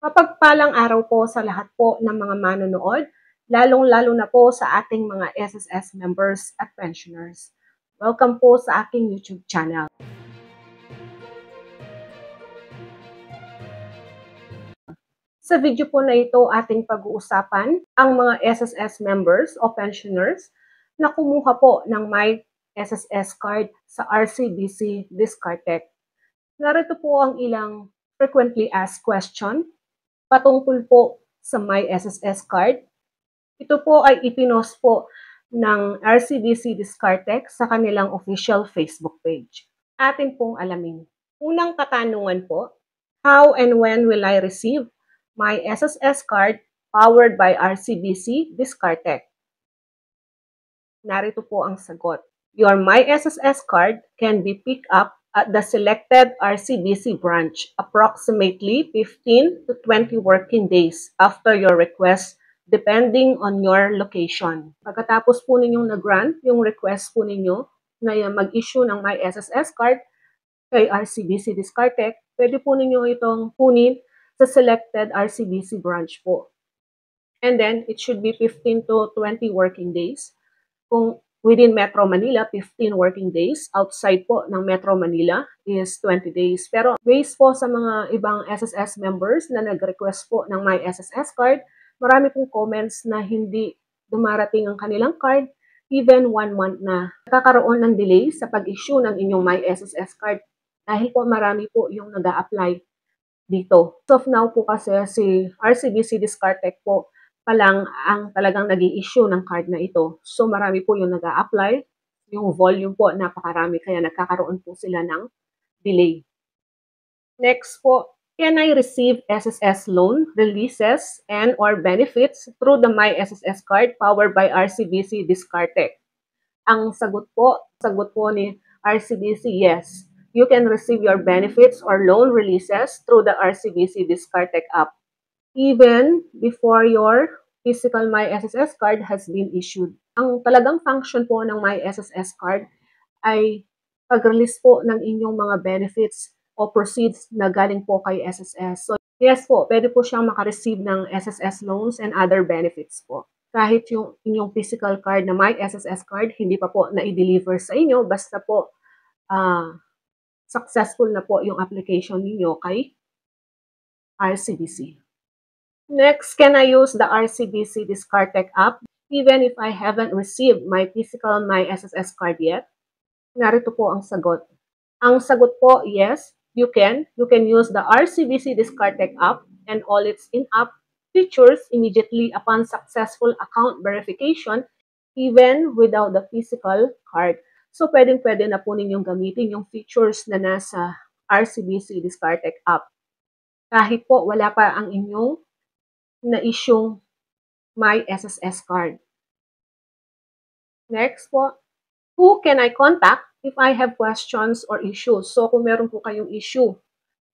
Mapagpalang araw po sa lahat po ng mga manonood, lalong-lalo na po sa ating mga SSS members at pensioners. Welcome po sa aking YouTube channel. Sa video po na ito, ating pag-uusapan ang mga SSS members o pensioners na kumuha po ng My SSS card sa RCBC Discartec. Narito po ang ilang frequently asked question patungkol po sa My SSS card. Ito po ay ipinost po ng RCBC Discartec sa kanilang official Facebook page. Atin pong alamin. Unang katanungan po, how and when will I receive my SSS card powered by RCBC Discartec? Narito po ang sagot. Your My SSS card can be picked up at the selected RCBC branch approximately 15 to 20 working days after your request depending on your location. Pagkatapos po ninyong nag-grant yung request po ninyo na mag-issue ng My SSS card kay RCBC Discartec, pwede po ninyo itong kunin sa selected RCBC branch po. And then, it should be 15 to 20 working days. Kung within Metro Manila, 15 working days. Outside po ng Metro Manila is 20 days. Pero based po sa mga ibang SSS members na nag-request po ng My SSS card, marami pong comments na hindi dumarating ang kanilang card, even 1 month na. Nakakaroon ng delay sa pag-issue ng inyong My SSS card dahil po marami po yung nag-a-apply dito. So now po kasi si RCBC Discartec po pa lang ang talagang nag-i-issue ng card na ito. So marami po yung nag-a-apply, yung volume po napakarami kaya nagkakaroon po sila ng delay. Next po, can I receive SSS loan, releases, and or benefits through the My SSS card powered by RCBC Discartec? Ang sagot po ni RCBC, yes. You can receive your benefits or loan releases through the RCBC Discartec app, even before your physical My SSS card has been issued. Ang talagang function po ng My SSS card ay pag-release po ng inyong mga benefits o proceeds na galing po kay SSS. So yes po, pwede po siyang makareceive ng SSS loans and other benefits po. Kahit yung inyong physical card na My SSS card, hindi pa po na-deliver sa inyo, basta po successful na po yung application ninyo kay RCBC. Next, can I use the RCBC Discartec app even if I haven't received my physical My SSS card yet? Narito po ang sagot. Ang sagot po, yes, you can. You can use the RCBC Discartec app and all its in-app features immediately upon successful account verification even without the physical card. So, pwedeng-pwede na po ninyong gamitin yung features na nasa RCBC Discartec app. Kahit po wala pa ang inyong na-issue My SSS card. Next po, who can I contact if I have questions or issues? So, kung meron po kayong issue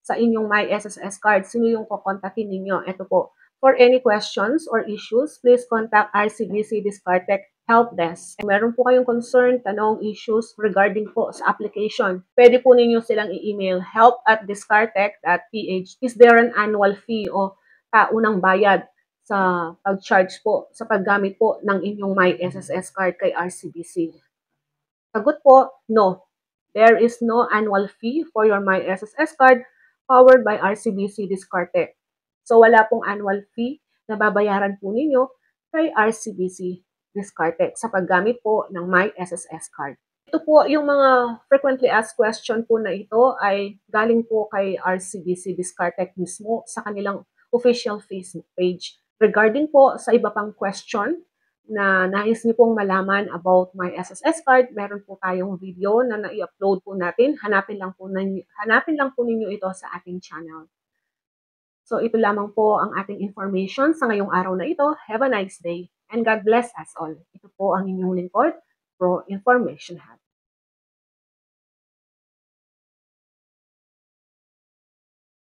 sa inyong My SSS card, sino yung kukontakin ninyo? Ito po. For any questions or issues, please contact RCBC Discartec Help Desk. Kung meron po kayong concern, tanong, issues regarding po sa application, pwede po ninyo silang i-email help@discartec.ph. Is there an annual fee o unang bayad sa pag-charge po, sa paggamit po ng inyong My SSS card kay RCBC? Sagot po, no. There is no annual fee for your My SSS card powered by RCBC Discartec. So wala pong annual fee na babayaran po ninyo kay RCBC Discartec sa paggamit po ng My SSS card. Ito po yung mga frequently asked question po na ito ay galing po kay RCBC Discartec mismo sa kanilang official Facebook page. Regarding po sa iba pang question na nais niyo pong malaman about My SSS card, meron po tayong video na na-i-upload po natin. Hanapin lang po ninyo ito sa ating channel. So ito lamang po ang ating information sa ngayong araw na ito. Have a nice day and God bless us all. Ito po ang inyong lingkod, Pro Information Hub.